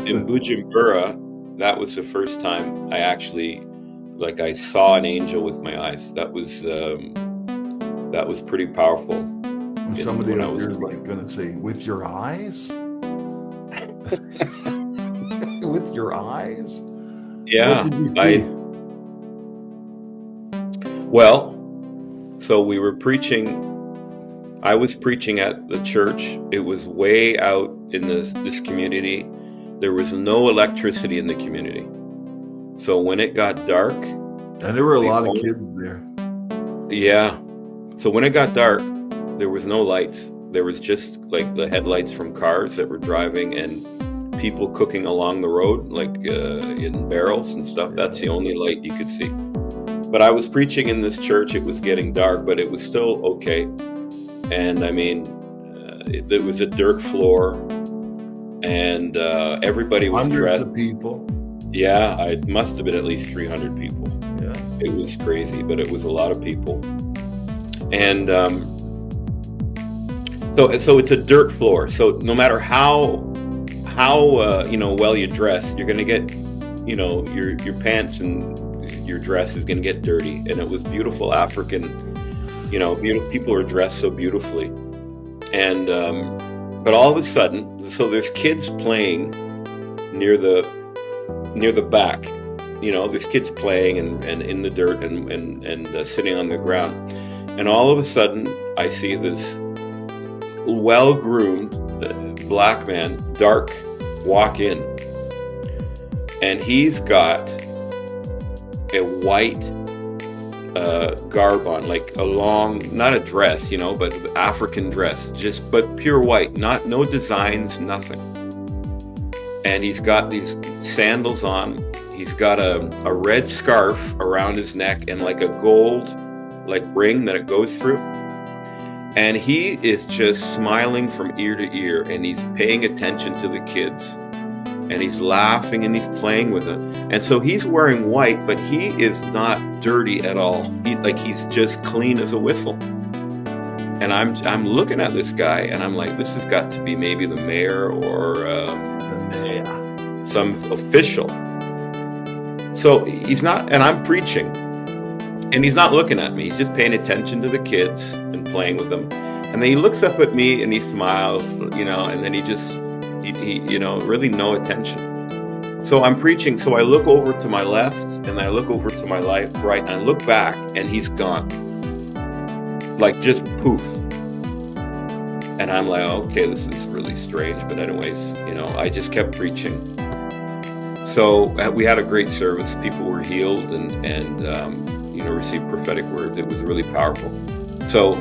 in Bujumbura, that was the first time I actually, like, I saw an angel with my eyes. That was pretty powerful. And somebody out there is like going to say, with your eyes? With your eyes? Yeah. What did you see? Well, so we were preaching. I was preaching at the church. It was way out in this community. There was no electricity in the community. So when it got dark, and there were a lot of kids there. Yeah. So when it got dark, there was no lights. There was just like the headlights from cars that were driving and people cooking along the road, like in barrels and stuff. That's the only light you could see. But I was preaching in this church. It was getting dark, but it was still okay. And I mean, it was a dirt floor, and everybody was Hundreds dressed. of people. Yeah, it must have been at least 300 people. Yeah. It was crazy, but it was a lot of people. And so it's a dirt floor. So no matter how well you dress, you're gonna get, your pants and your dress is gonna get dirty. And it was beautiful African, beautiful people are dressed so beautifully. And but all of a sudden, so there's kids playing near the back. There's kids playing and in the dirt and sitting on the ground. And all of a sudden, I see this well-groomed black man, dark, walk in. And he's got a white garb on, like a long, not a dress, but African dress, but pure white, no designs, nothing. And he's got these sandals on. He's got a red scarf around his neck and like a gold ring that it goes through. And he is just smiling from ear to ear, and he's paying attention to the kids, and he's laughing and he's playing with it. And so he's wearing white, but he is not dirty at all. He's just clean as a whistle. And I'm looking at this guy, and I'm like, this has got to be maybe the mayor or some official. So he's not, and I'm preaching, and he's not looking at me. He's just paying attention to the kids and playing with them. And then he looks up at me and he smiles, and then he really no attention. So I'm preaching. So I look over to my left and I look over to my right, and I look back, and he's gone. Like just poof. And I'm like, okay, this is really strange. But anyways, I just kept preaching. So we had a great service. People were healed and received prophetic words. It was really powerful. So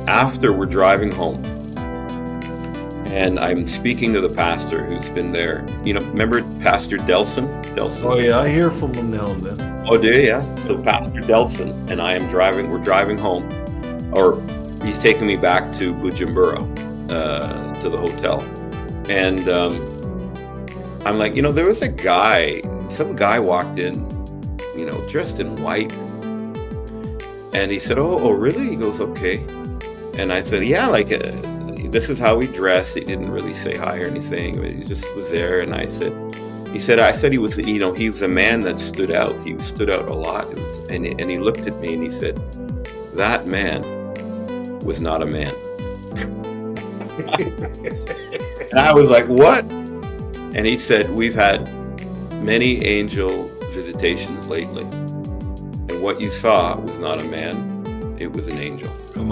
after, we're driving home, and I'm speaking to the pastor who's been there. Remember Pastor Delson? Oh yeah, I hear from him now and then. Oh, do you? Yeah. So Pastor Delson and I we're driving home, or he's taking me back to Bujumbura, to the hotel. And I'm like, there was some guy walked in, dressed in white. And he said, oh, really? He goes, okay. And I said, yeah, this is how he dressed. He didn't really say hi or anything, but he just was there. And I said he was, he was a man that stood out. He stood out a lot. And he looked at me and he said, that man was not a man. And I was like, what? And he said, we've had many angel visitations lately. And what you saw was not a man, it was an angel. Come on.